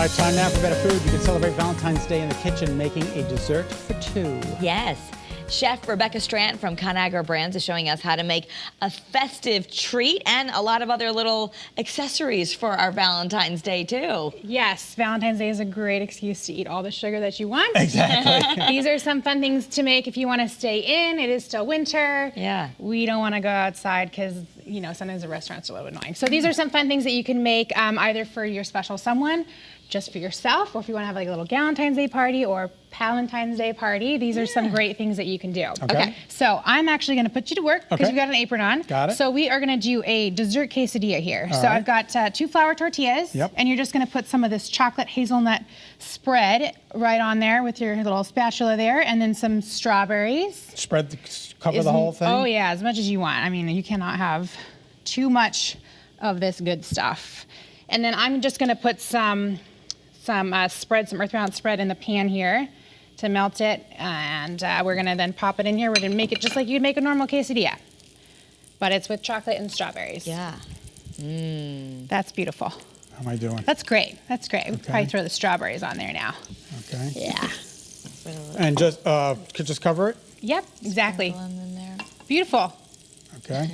All right, time now for better food. You can celebrate Valentine's Day in the kitchen making a dessert for two. Yes. Chef Rebecca Strant from Conagra Brands is showing us how to make a festive treat and a lot of other little accessories for our Valentine's Day too. Yes, Valentine's Day is a great excuse to eat all the sugar that you want. Exactly. These are some fun things to make if you want to stay in. It is still winter. Yeah. We don't want to go outside because, you know, sometimes the restaurants are a little annoying. So these are some fun things that you can make either for your special someone, just for yourself, or if you want to have like a little Valentine's Day party or Valentine's Day party. These are some great things that you can do. Okay. So I'm actually going to put you to work because Okay. you've got an apron on. Got it. So we are going to do a dessert quesadilla here. All so right. I've got 2 flour tortillas. Yep. And you're just going to put some of this chocolate hazelnut spread right on there with your little spatula there, and then some strawberries. Cover the whole thing? Oh yeah, as much as you want. I mean, you cannot have too much of this good stuff. And then I'm just going to put some earthbound spread in the pan here to melt it, and we're gonna then pop it in here. We're gonna make it just like you'd make a normal quesadilla, but it's with chocolate and strawberries. Yeah. That's beautiful. How am I doing? That's great. That's great. We'll probably throw the strawberries on there now. Okay. Yeah. And just cover it? Yep, exactly. In there. Beautiful. Okay.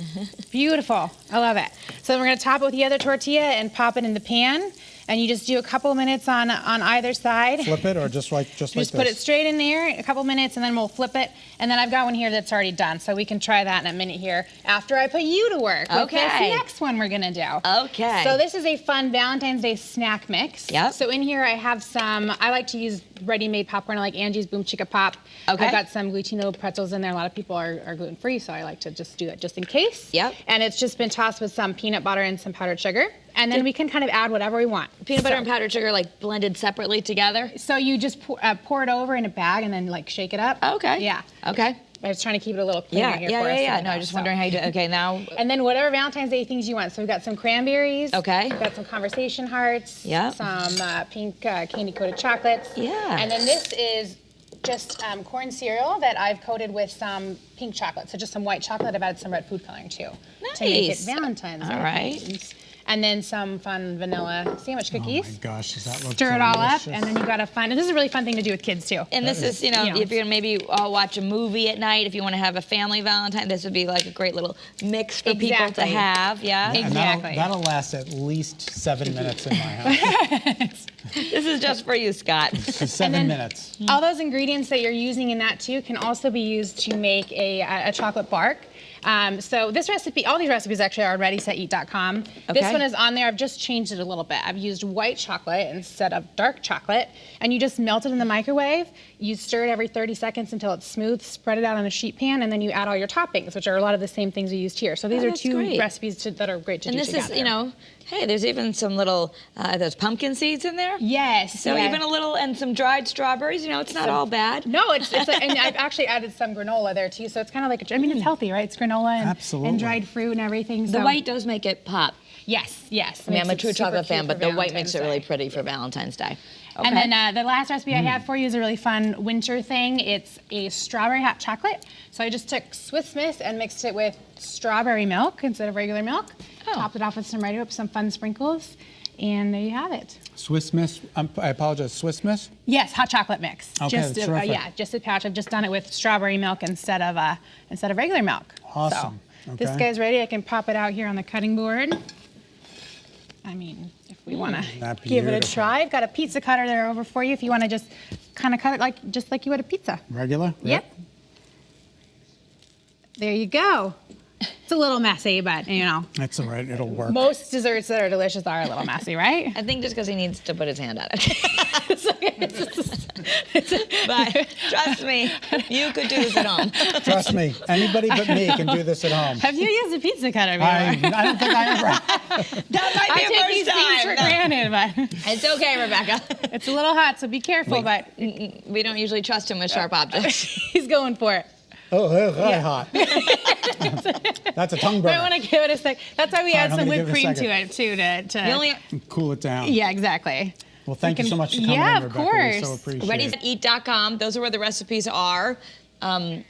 Beautiful. I love it. So then we're gonna top it with the other tortilla and pop it in the pan. And you just do a couple minutes on either side. Flip it or just like this? Just put it straight in there, a couple minutes, and then we'll flip it. And then I've got one here that's already done, so we can try that in a minute here after I put you to work with this Okay. next one we're gonna do. Okay. So this is a fun Valentine's Day snack mix. Yep. So in here I have some, I like to use ready-made popcorn. I like Angie's Boom Chicka Pop. Okay. I've got some glutino pretzels in there. A lot of people are gluten-free, so I like to just do that just in case. Yep. And it's just been tossed with some peanut butter and some powdered sugar. And then we can kind of add whatever we want. Peanut butter and powdered sugar like blended separately together? So you just pour it over in a bag and then like shake it up. Okay. Yeah. Okay. I was trying to keep it a little cleaner here for us. Yeah. No, I'm just wondering how you do. Okay, now. And then whatever Valentine's Day things you want. So we've got some cranberries. Okay. We've got some conversation hearts. Yep. Some pink candy coated chocolates. Yeah. And then this is just corn cereal that I've coated with some pink chocolate. So just some white chocolate. I've added some red food coloring too. To make it Nice. Valentine's Day. All right. themed. And then some fun vanilla sandwich cookies. Oh my gosh, does that look Stir it all up, delicious. and then you gotta find, and this is a really fun thing to do with kids too. And this is, you know, if you're gonna maybe watch a movie at night, if you want to have a family Valentine, this would be like a great little mix for people to Exactly. have. Yeah. And Exactly. that'll last at least 7 minutes in my house. This is just for you, Scott. 7 minutes. All those ingredients that you're using in that too can also be used to make a chocolate bark. So this recipe, all these recipes actually are on ReadySetEat.com. Okay. This one is on there. I've just changed it a little bit. I've used white chocolate instead of dark chocolate, and you just melt it in the microwave. You stir it every 30 seconds until it's smooth, spread it out on a sheet pan, and then you add all your toppings, which are a lot of the same things we used here. So these are that's 2 great. recipes that are great to And do this together. is, you know, hey, there's even some little, there's pumpkin seeds in there. Yes. So yeah. even a little, and some dried strawberries, you know, it's not all bad. No, it's and I've actually added some granola there too, so it's kind of like, I mean, it's healthy, right? It's granola and, Absolutely. dried fruit and everything. The So. white does make it pop. Yes. I mean, I'm a Makes it true super chocolate fan, cute but for the white makes it Valentine's really Day. pretty for Valentine's Day. Okay. And then the last recipe I have for you is a really fun winter thing. It's a strawberry hot chocolate. So I just took Swiss Miss and mixed it with strawberry milk instead of regular milk. Oh. Topped it off with some some fun sprinkles, and there you have it. Swiss Miss, I apologize, Swiss Miss? Yes, hot chocolate mix. Okay, just that's terrific. yeah, just a pouch. I've just done it with strawberry milk instead of regular milk. Awesome. So this Okay. guy's ready. I can pop it out here on the cutting board. I mean, if we want that to give it a beautiful? try, I've got a pizza cutter there over for you. If you want to just kind of cut it just like you would a pizza. Regular? Yep. There you go. It's a little messy, but you know, That's all right, it'll work. most desserts that are delicious are a little messy, right? I think just because he needs to put his hand on it. But trust me, you could do this at home. Trust me, anybody but me can do this at home. Have you used a pizza cutter before? I don't think I ever have. That might I be take a these first things time. for granted, but It's okay, Rebecca. it's a little hot, so be careful. But We don't usually trust him with sharp objects. he's going for it. Oh, hot. That's a tongue I burner. want to give it a sec. That's why we add I'm some gonna whipped give it a cream to second. it too. The only Cool it down. Yeah, exactly. Well, thank you so much for coming Yeah, in, of Rebecca. We so course. appreciate it. ReadySetEat.com. Those are where the recipes are. All right,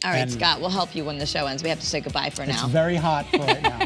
And- Scott, we'll help you when the show ends. We have to say goodbye for It's now. very hot for right now.